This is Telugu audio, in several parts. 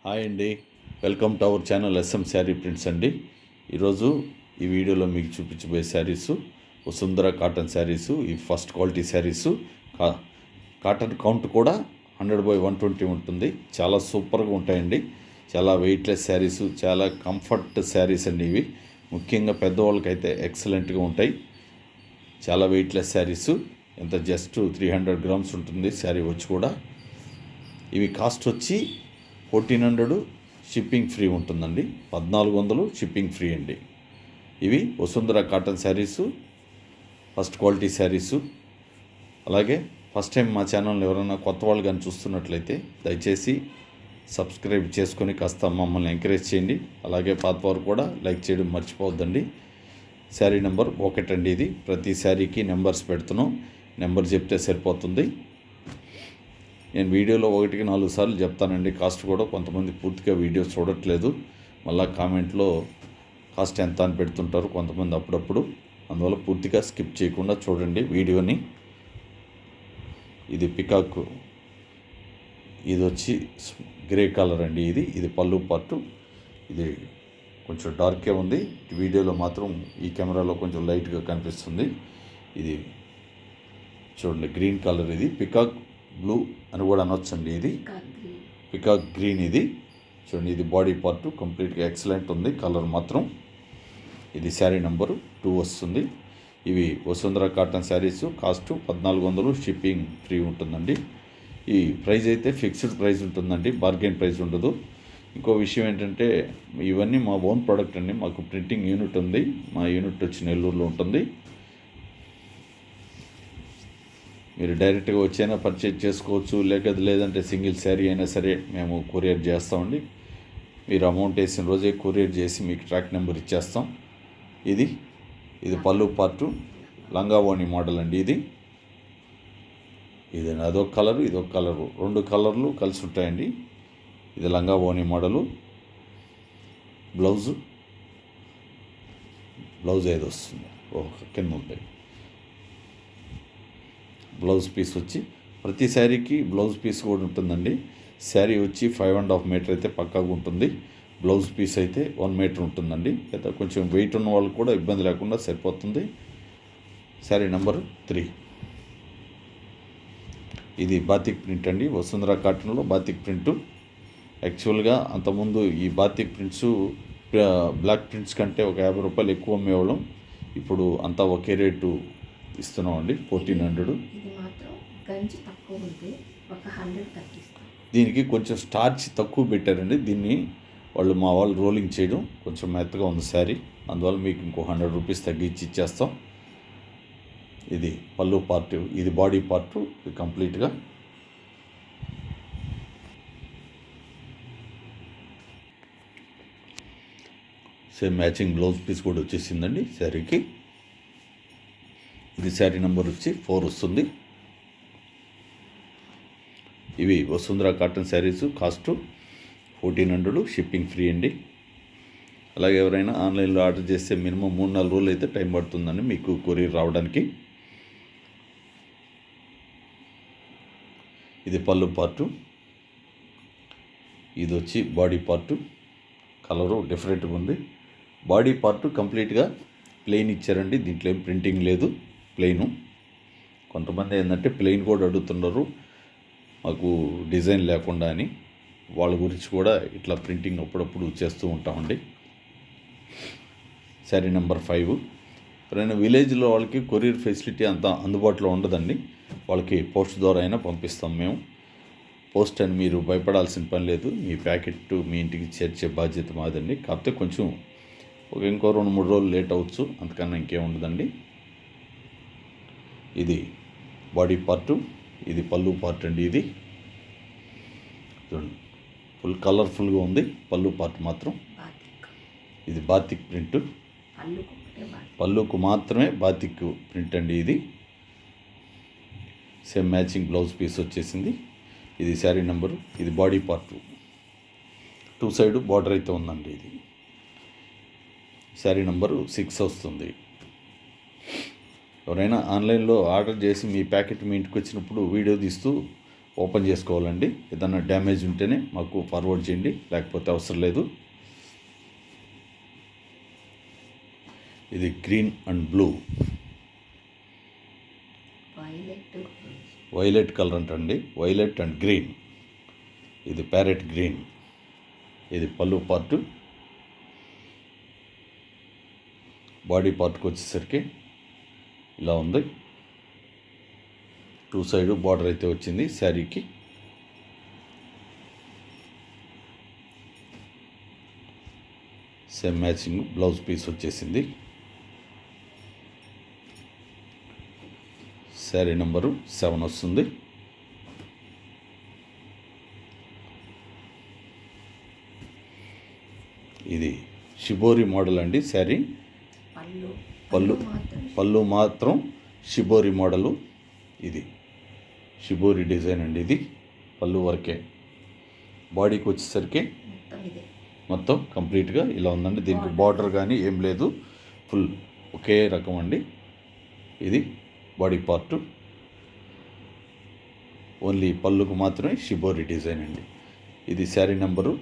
హాయ్ అండి, welcome to our channel SM sari prints అండి. ఈరోజు ఈ వీడియోలో మీకు చూపించబోయే శారీసు వసుంధర కాటన్ శారీసు. ఈ first quality saris. Cotton count కూడా 100/120 ఉంటుంది. చాలా సూపర్గా ఉంటాయండి. చాలా వెయిట్లెస్ శారీసు, చాలా కంఫర్ట్ శారీస్ అండి ఇవి. ముఖ్యంగా పెద్దవాళ్ళకైతే ఎక్సలెంట్గా ఉంటాయి. చాలా వెయిట్లెస్ శారీసు. ఎంత జస్ట్ 300 గ్రామ్స్ ఉంటుంది శారీ వచ్చి కూడా. ఇవి కాస్ట్ వచ్చి 1400 షిప్పింగ్ ఫ్రీ ఉంటుందండి. 1400 షిప్పింగ్ ఫ్రీ అండి. ఇవి Vasundhara cotton saris, first quality saris. అలాగే ఫస్ట్ టైం మా ఛానల్ని ఎవరైనా కొత్త వాళ్ళు కానీ చూస్తున్నట్లయితే దయచేసి సబ్స్క్రైబ్ చేసుకొని కాస్త మమ్మల్ని ఎంకరేజ్ చేయండి. అలాగే పాత వారు కూడా లైక్ చేయడం మర్చిపోవద్దండి. శారీ నెంబర్ 1 అండి ఇది. ప్రతి శారీకి నెంబర్స్ పెడుతున్నాం, నెంబర్ చెప్తే సరిపోతుంది. నేను వీడియోలో 1కి 4 సార్లు చెప్తానండి కాస్ట్ కూడా. కొంతమంది పూర్తిగా వీడియో చూడట్లేదు, మళ్ళీ కామెంట్లో కాస్ట్ ఎంత అని పెడుతుంటారు కొంతమంది అప్పుడప్పుడు. అందువల్ల పూర్తిగా స్కిప్ చేయకుండా చూడండి వీడియోని. ఇది పికాక్, ఇది వచ్చి గ్రే కలర్ అండి. ఇది పళ్ళు పార్టు. ఇది కొంచెం డార్కే ఉంది, వీడియోలో మాత్రం ఈ కెమెరాలో కొంచెం లైట్గా కనిపిస్తుంది. ఇది చూడండి గ్రీన్ కలర్. ఇది పికాక్ బ్లూ అని కూడా అనొచ్చండి. ఇది పికాక్ గ్రీన్. ఇది చూడండి, ఇది బాడీ పార్ట్ కంప్లీట్గా ఎక్సలెంట్ ఉంది. కలర్ మాత్రం ఇది శారీ నెంబరు 2 వస్తుంది. ఇవి Vasundhara cotton saris. Cost 1400 shipping free ఉంటుందండి. ఈ ప్రైస్ అయితే ఫిక్స్డ్ ప్రైస్ ఉంటుందండి, బార్గెన్ ప్రైస్ ఉండదు. ఇంకో విషయం ఏంటంటే ఇవన్నీ మా ఓన్ ప్రోడక్ట్ అండి. మాకు ప్రింటింగ్ యూనిట్ ఉంది. మా యూనిట్ వచ్చి నెల్లూరులో ఉంటుంది. మీరు డైరెక్ట్గా వచ్చైనా పర్చేజ్ చేసుకోవచ్చు, లేదంటే సింగిల్ శారీ అయినా సరే మేము కొరియర్ చేస్తామండి. మీరు అమౌంట్ వేసిన రోజే కొరియర్ చేసి మీకు ట్రాక్ నెంబర్ ఇచ్చేస్తాం. ఇది పళ్ళు పార్టు, లంగా ఓణి మోడల్ అండి. ఇది అదొక కలరు, ఇదొక కలరు, 2 కలర్లు కలిసి ఉంటాయండి. ఇది లంగా ఓణి మోడలు. బ్లౌజ్ ఏది వస్తుంది, కింద ఉంటాయి. బ్లౌజ్ పీస్ వచ్చి ప్రతి శారీకి బ్లౌజ్ పీస్ కూడా ఉంటుందండి. శారీ వచ్చి 5.5 మీటర్ అయితే పక్కాగా ఉంటుంది. బ్లౌజ్ పీస్ అయితే 1 మీటర్ ఉంటుందండి. లేదా కొంచెం వెయిట్ ఉన్న వాళ్ళకి కూడా ఇబ్బంది లేకుండా సరిపోతుంది. శారీ నెంబర్ 3. ఇది బాతిక్ ప్రింట్ అండి. వసుంధర కాటన్లో బాతిక్ ప్రింటు. యాక్చువల్గా అంతకుముందు ఈ బాతిక్ ప్రింట్స్ బ్లాక్ ప్రింట్స్ కంటే ఒక 50 రూపాయలు ఎక్కువ అమ్మేవాళ్ళం. ఇప్పుడు అంతా ఒకే రేటు ఇస్తున్నాం అండి, 1400. దీనికి కొంచెం స్టార్చ్ తక్కువ పెట్టారండి. దీన్ని మా వాళ్ళు రోలింగ్ చేయడం కొంచెం మెత్తగా ఉంది శారీ. అందువల్ల మీకు ఇంకో 100 రూపీస్ తగ్గించి ఇచ్చేస్తాం. ఇది పళ్ళు పార్ట్, ఇది బాడీ పార్ట్. ఇది కంప్లీట్గా సేమ్ మ్యాచింగ్ బ్లౌజ్ పీస్ కూడా వచ్చేసిందండి శారీకి. ఇది శారీ నెంబర్ వచ్చి 4 వస్తుంది. ఇవి Vasundhara cotton saris. Cost 1400 shipping free అండి. అలాగే ఎవరైనా ఆన్లైన్లో ఆర్డర్ చేస్తే మినిమం 3-4 రోజులు అయితే టైం పడుతుందండి మీకు కొరియర్ రావడానికి. ఇది పళ్ళు పార్టు, ఇది వచ్చి బాడీ పార్టు. కలరు డిఫరెంట్గా ఉంది. బాడీ పార్టు కంప్లీట్గా ప్లెయిన్ ఇచ్చారండి, దీంట్లో ఏం ప్రింటింగ్ లేదు, ప్లెయిను. కొంతమంది ఏంటంటే ప్లెయిన్ కూడా అడుగుతున్నారు మాకు డిజైన్ లేకుండా అని. వాళ్ళ గురించి కూడా ఇట్లా ప్రింటింగ్ అప్పుడప్పుడు చేస్తూ ఉంటామండి. శారీ నెంబర్ 5. ఎవరైనా విలేజ్లో వాళ్ళకి కొరియర్ ఫెసిలిటీ అంత అందుబాటులో ఉండదండి. వాళ్ళకి పోస్ట్ ద్వారా అయినా పంపిస్తాం మేము. పోస్ట్ అని మీరు భయపడాల్సిన పని లేదు. మీ ప్యాకెట్ మీ ఇంటికి చేర్చే బాధ్యత మాదండి. కాకపోతే కొంచెం ఇంకో 2-3 రోజులు లేట్ అవ్వచ్చు, అంతకన్నా ఇంకేం ఉండదండి. ఇది బాడీ పార్టు, ఇది పళ్ళు పార్ట్ అండి. ఇది చూడండి ఫుల్ కలర్ఫుల్గా ఉంది. పళ్ళు పార్ట్ మాత్రం ఇది బాతిక్ ప్రింట్. పళ్ళుకు మాత్రమే బాతిక్ ప్రింట్ అండి. ఇది సేమ్ మ్యాచింగ్ బ్లౌజ్ పీస్ వచ్చేసింది. ఇది శారీ నెంబరు. ఇది బాడీ పార్ట్, 2 సైడ్ బార్డర్ అయితే ఉందండి. ఇది శారీ నెంబరు 6 వస్తుంది. ఎవరైనా ఆన్లైన్లో ఆర్డర్ చేసి మీ ప్యాకెట్ మీ ఇంటికి వచ్చినప్పుడు వీడియో తీస్తూ ఓపెన్ చేసుకోవాలండి. ఏదన్నా డ్యామేజ్ ఉంటేనే మాకు ఫార్వర్డ్ చేయండి, లేకపోతే అవసరం లేదు. ఇది green and blue, violet colour అంటండి, వైలెట్ అండ్ గ్రీన్. ఇది ప్యారెట్ గ్రీన్. ఇది పళ్ళు పార్టు. బాడీ పార్ట్కి వచ్చేసరికి ఇలా ఉంది. 2 సైడ్ బార్డర్ అయితే వచ్చింది శారీకి. సేమ్ మ్యాచింగ్ బ్లౌజ్ పీస్ వచ్చేసింది. శారీ నెంబరు 7 వస్తుంది. ఇది షిబోరి మోడల్ అండి శారీ. పళ్ళు మాత్రం షిబోరి మోడలు. ఇది షిబోరి డిజైన్ అండి. ఇది పళ్ళు వరకే. బాడీకి వచ్చేసరికి మొత్తం కంప్లీట్గా ఇలా ఉందండి. దీనికి బార్డర్ కానీ ఏం లేదు, ఫుల్ ఒకే రకం అండి. ఇది బాడీ పార్టు. ఓన్లీ పళ్ళుకు మాత్రమే షిబోరి డిజైన్ అండి. ఇది శారీ నెంబరు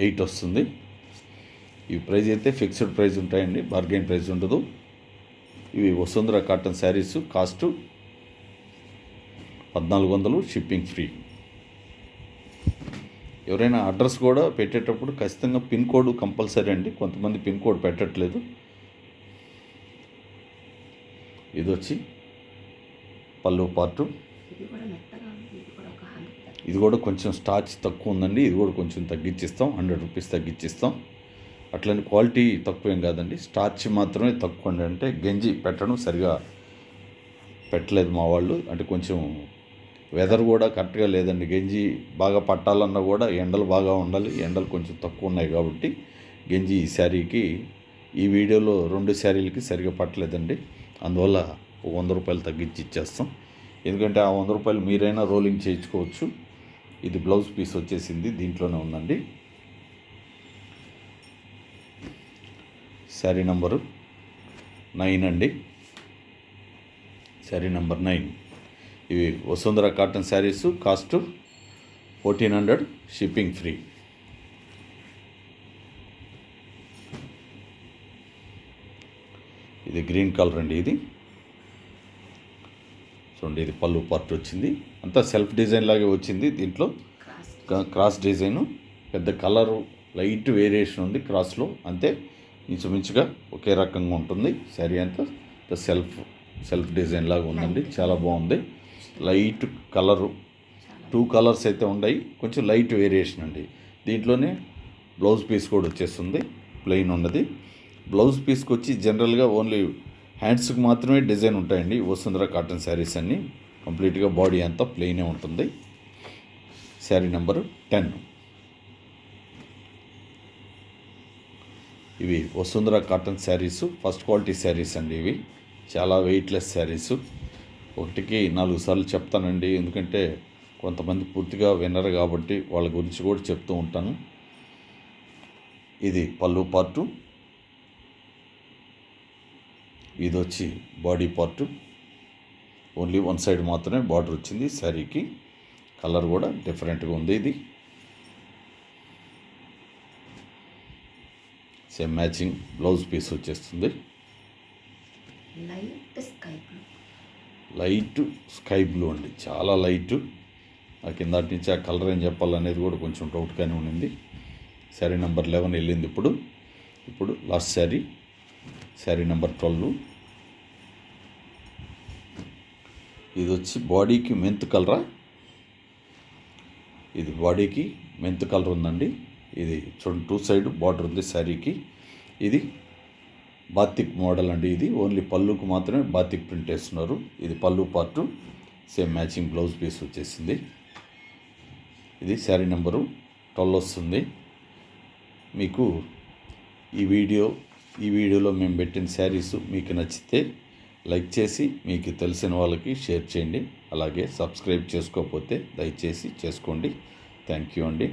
8 వస్తుంది. ఈ ప్రైస్ అయితే ఫిక్స్డ్ ప్రైస్ ఉంటాయండి, బార్గెన్ ప్రైస్ ఉండదు. ఇవి Vasundhara cotton saris. Cost 1400, shipping free. ఎవరైనా అడ్రస్ కూడా పెట్టేటప్పుడు ఖచ్చితంగా పిన్ కోడ్ కంపల్సరీ అండి. కొంతమంది పిన్ కోడ్ పెట్టట్లేదు. ఇది వచ్చి పళ్ళు పార్టు. ఇది కూడా కొంచెం స్టార్చ్ తక్కువ ఉందండి. ఇది కూడా కొంచెం తగ్గించిస్తాం, 100 రూపీస్ తగ్గించిస్తాం. అట్లని క్వాలిటీ తక్కువేం కాదండి, స్టార్చ్ మాత్రమే తక్కువ అండి. అంటే గంజి పెట్టడం సరిగా పెట్టలేదు మా వాళ్ళు. అంటే కొంచెం వెదర్ కూడా కరెక్ట్గా లేదండి. గంజి బాగా పట్టాలన్నా కూడా ఎండలు బాగా ఉండాలి. ఎండలు కొంచెం తక్కువ ఉన్నాయి కాబట్టి గంజి ఈ శారీకి, ఈ వీడియోలో 2 శారీలకి సరిగా పట్టలేదండి. అందువల్ల 100 రూపాయలు తగ్గించి ఇచ్చేస్తాం. ఎందుకంటే ఆ 100 రూపాయలు మీరైనా రోలింగ్ చేయించుకోవచ్చు. ఇది బ్లౌజ్ పీస్ వచ్చేసింది, దీంట్లోనే ఉందండి. శారీ నెంబరు 9 అండి. శారీ నెంబర్ 9. ఇవి Vasundhara cotton saris. Cost 1400, shipping free. ఇది గ్రీన్ కలర్ అండి. ఇది చూడండి, ఇది పళ్ళు పార్ట్ వచ్చింది. అంతా సెల్ఫ్ డిజైన్ లాగే వచ్చింది. దీంట్లో క్రాస్ డిజైను, పెద్ద కలరు లైట్ వేరియేషన్ ఉంది క్రాస్లో. అంతే, ఇంచుమించుగా ఒకే రకంగా ఉంటుంది శారీ అంతా. సెల్ఫ్ డిజైన్ లాగా ఉందండి, చాలా బాగుంది. లైట్ కలరు, 2 కలర్స్ అయితే ఉన్నాయి, కొంచెం లైట్ వేరియేషన్ అండి. దీంట్లోనే బ్లౌజ్ పీస్ కూడా వచ్చేస్తుంది, ప్లెయిన్ ఉన్నది. బ్లౌజ్ పీస్కి వచ్చి జనరల్గా ఓన్లీ హ్యాండ్స్కి మాత్రమే డిజైన్ ఉంటాయండి వసుంధర కాటన్ శారీస్ అన్నీ. కంప్లీట్గా బాడీ అంతా ప్లెయినే ఉంటుంది. శారీ నెంబరు 10. ఇవి Vasundhara cotton saris, first quality saris అండి. ఇవి చాలా వెయిట్లెస్ శారీస్. ఒకటికి 4 సార్లు చెప్తానండి, ఎందుకంటే కొంతమంది పూర్తిగా వినరు కాబట్టి వాళ్ళ గురించి కూడా చెప్తూ ఉంటాను. ఇది పళ్ళు పార్టు. ఇది వచ్చి బాడీ పార్టు. ఓన్లీ 1 సైడ్ మాత్రమే బార్డర్ వచ్చింది శారీకి. కలర్ కూడా డిఫరెంట్గా ఉంది. ఇది సేమ్ మ్యాచింగ్ బ్లౌజ్ పీస్ వచ్చేస్తుంది. లైట్ స్కై బ్లూ అండి, చాలా లైట్. నాకు కిందటి నుంచి ఆ కలర్ ఏం చెప్పాలనేది కూడా కొంచెం డౌట్గానే ఉండింది. శారీ నెంబర్ 11 వెళ్ళింది. ఇప్పుడు లాస్ట్ శారీ నెంబర్ 12. ఇది వచ్చి బాడీకి మెంత్ కలరా. ఇది బాడీకి మెంత్ కలర్ ఉందండి. ఇది చూడండి, 2 సైడ్ బార్డర్ ఉంది శారీకి. ఇది బాతిక్ మోడల్ అండి. ఇది ఓన్లీ పళ్ళుకు మాత్రమే బాతిక్ ప్రింట్ వేస్తున్నారు. ఇది పళ్ళు part. Same matching blouse piece వచ్చేసింది. ఇది శారీ నెంబరు 12 వస్తుంది. మీకు ఈ వీడియోలో మేము పెట్టిన శారీస్ మీకు నచ్చితే లైక్ చేసి మీకు తెలిసిన వాళ్ళకి షేర్ చేయండి. అలాగే సబ్స్క్రైబ్ చేసుకోకపోతే దయచేసి చేసుకోండి. థ్యాంక్ యూ అండి.